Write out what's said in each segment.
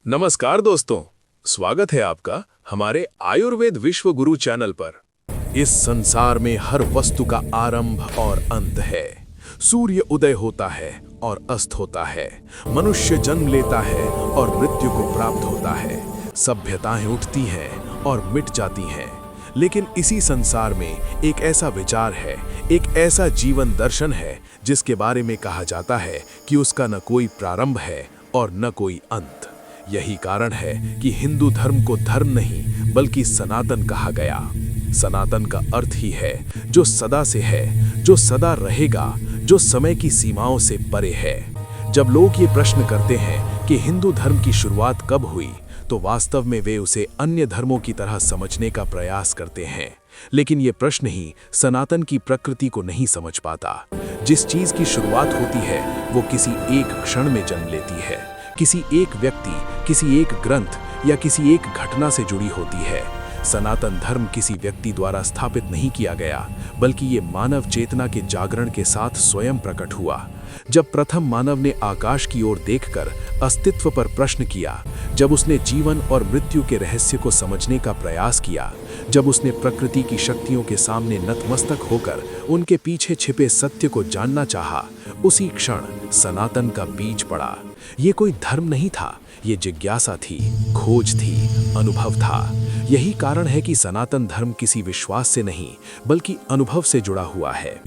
नमस्कार दोस्तों, स्वागत है आपका हमारे आयुर्वेद विश्व गुरु चैनल पर। इस संसार में हर वस्तु का आरंभ और अंत है। सूर्य उदय होता है और अस्त होता है, मनुष्य जन्म लेता है और मृत्यु को प्राप्त होता है, सभ्यताएं उठती हैं और मिट जाती हैं। लेकिन इसी संसार में एक ऐसा विचार है, एक ऐसा जीवन दर्शन है जिसके बारे में कहा जाता है कि उसका न कोई प्रारंभ है और न कोई अंत। यही कारण है कि हिंदू धर्म को धर्म नहीं बल्कि सनातन कहा गया। सनातन का अर्थ ही है जो सदा से है, जो सदा रहेगा, जो समय की सीमाओं से परे है। जब लोग ये प्रश्न करते हैं कि हिंदू धर्म की शुरुआत कब हुई, तो वास्तव में वे उसे अन्य धर्मों की तरह समझने का प्रयास करते हैं। लेकिन ये प्रश्न ही सनातन की प्रकृति को नहीं समझ पाता। जिस चीज की शुरुआत होती है वो किसी एक क्षण में जन्म लेती है, किसी एक व्यक्ति, किसी एक ग्रंथ या किसी एक घटना से जुड़ी होती है। सनातन धर्म किसी व्यक्ति द्वारा स्थापित नहीं किया गया, बल्कि ये मानव चेतना के जागरण के साथ स्वयं प्रकट हुआ। जब प्रथम मानव ने आकाश की ओर देखकर अस्तित्व पर प्रश्न किया, जब उसने जीवन और मृत्यु के रहस्य को समझने का प्रयास किया, जब उसने प्रकृति की शक्तियों के सामने नतमस्तक होकर उनके पीछे छिपे सत्य को जानना चाहा, उसी क्षण सनातन का बीज पड़ा। ये कोई धर्म नहीं था, ये जिज्ञासा थी, खोज थी, अनुभव था। यही कारण है कि सनातन धर्म किसी विश्वास से नहीं बल्कि अनुभव से जुड़ा हुआ है।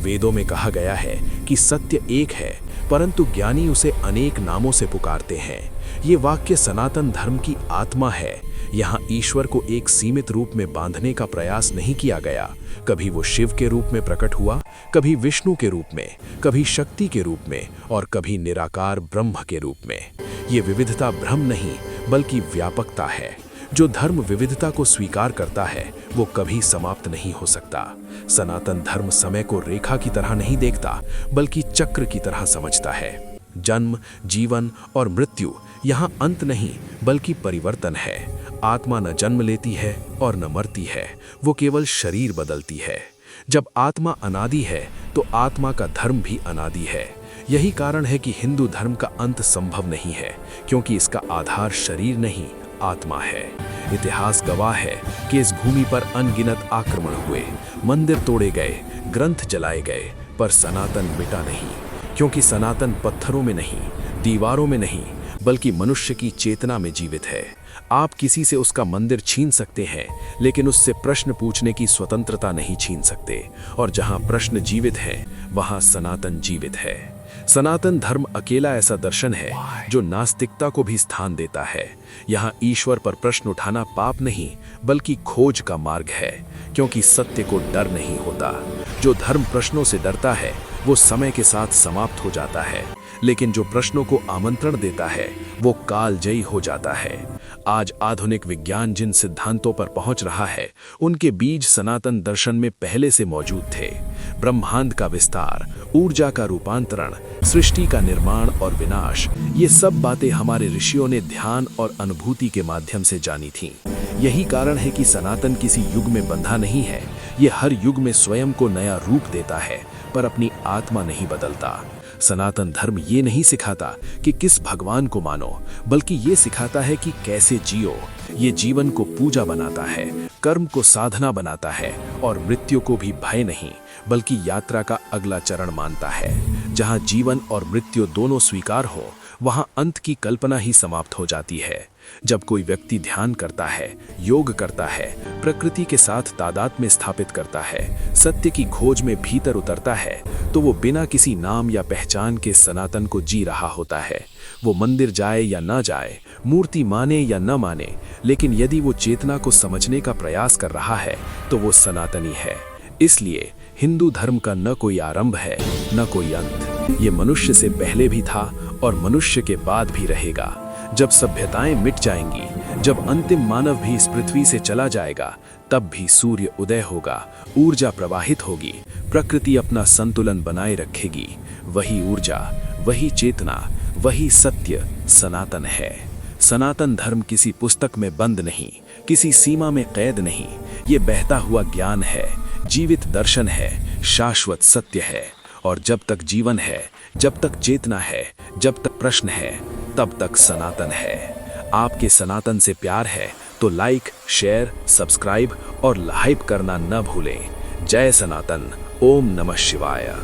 वेदों में कहा गया है कि सत्य एक है, परंतु ज्ञानी उसे अनेक नामों से पुकारते हैं। ये वाक्य सनातन धर्म की आत्मा है। यहाँ ईश्वर को एक सीमित रूप में बांधने का प्रयास नहीं किया गया। कभी वो शिव के रूप में प्रकट हुआ, कभी विष्णु के रूप में, कभी शक्ति के रूप में और कभी निराकार ब्रह्म के रूप में। ये विविधता भ्रम नहीं बल्कि व्यापकता है। जो धर्म विविधता को स्वीकार करता है वो कभी समाप्त नहीं हो सकता। सनातन धर्म समय को रेखा की तरह नहीं देखता बल्कि चक्र की तरह समझता है। जन्म, जीवन और मृत्यु यहाँ अंत नहीं बल्कि परिवर्तन है। आत्मा न जन्म लेती है और न मरती है, वो केवल शरीर बदलती है। जब आत्मा अनादि है तो आत्मा का धर्म भी अनादि है। यही कारण है कि हिंदू धर्म का अंत संभव नहीं है, क्योंकि इसका आधार शरीर नहीं आत्मा है। इतिहास गवाह है कि इस भूमि पर अनगिनत आक्रमण हुए, मंदिर तोड़े गए, ग्रंथ जलाए गए, पर सनातन मिटा नहीं। क्योंकि सनातन पत्थरों में नहीं, दीवारों में नहीं बल्कि मनुष्य की चेतना में जीवित है। आप किसी से उसका मंदिर छीन सकते हैं, लेकिन उससे प्रश्न पूछने की स्वतंत्रता नहीं छीन सकते। और जहां प्रश्न जीवित है वहां सनातन जीवित है। सनातन धर्म अकेला ऐसा दर्शन है जो नास्तिकता को भी स्थान देता है। यहाँ ईश्वर पर प्रश्न उठाना पाप नहीं बल्कि खोज का मार्ग है, क्योंकि सत्य को डर नहीं होता। जो धर्म प्रश्नों से डरता है वो समय के साथ समाप्त हो जाता है, लेकिन जो प्रश्नों को आमंत्रण देता है वो कालजयी हो जाता है। आज आधुनिक विज्ञान जिन सिद्धांतों पर पहुंच रहा है उनके बीज सनातन दर्शन में पहले से मौजूद थे। ब्रह्मांड का विस्तार, ऊर्जा का रूपांतरण, सृष्टि का निर्माण और विनाश, ये सब बातें हमारे ऋषियों ने ध्यान और अनुभूति के माध्यम से जानी थीं। यही कारण है कि सनातन किसी युग में बंधा नहीं है। ये हर युग में स्वयं को नया रूप देता है, पर अपनी आत्मा नहीं बदलता। सनातन धर्म ये नहीं सिखाता कि किस भगवान को मानो, बल्कि ये सिखाता है कि कैसे जियो। ये जीवन को पूजा बनाता है, कर्म को साधना बनाता है और मृत्यु को भी भय नहीं बल्कि यात्रा का अगला चरण मानता है। जहाँ जीवन और मृत्यु दोनों स्वीकार हो वहाँ अंत की कल्पना ही समाप्त हो जाती है। जब कोई व्यक्ति ध्यान करता है, योग करता है, प्रकृति के साथ तादात्म्य स्थापित करता है, सत्य की खोज में भीतर उतरता है, तो वो बिना किसी नाम या पहचान के सनातन को जी रहा होता है। वो मंदिर जाए या ना जाए, मूर्ति माने या न माने, लेकिन यदि वो चेतना को समझने का प्रयास कर रहा है तो वो सनातनी है। इसलिए हिंदू धर्म का न कोई आरंभ है न कोई अंत। ये मनुष्य से पहले भी था और मनुष्य के बाद भी रहेगा। जब सभ्यताएं मिट जाएंगी, जब अंतिम मानव भी इस पृथ्वी से चला जाएगा, तब भी सूर्य उदय होगा, ऊर्जा प्रवाहित होगी, प्रकृति अपना संतुलन बनाए रखेगी। वही ऊर्जा, वही चेतना, वही सत्य सनातन है। सनातन धर्म किसी पुस्तक में बंद नहीं, किसी सीमा में कैद नहीं। ये बहता हुआ ज्ञान है, जीवित दर्शन है, शाश्वत सत्य है। और जब तक जीवन है, जब तक चेतना है, जब तक प्रश्न है, तब तक सनातन है। आपके सनातन से प्यार है तो लाइक, शेयर, सब्सक्राइब और हाइप करना न भूलें। जय सनातन। ओम नमः शिवाय।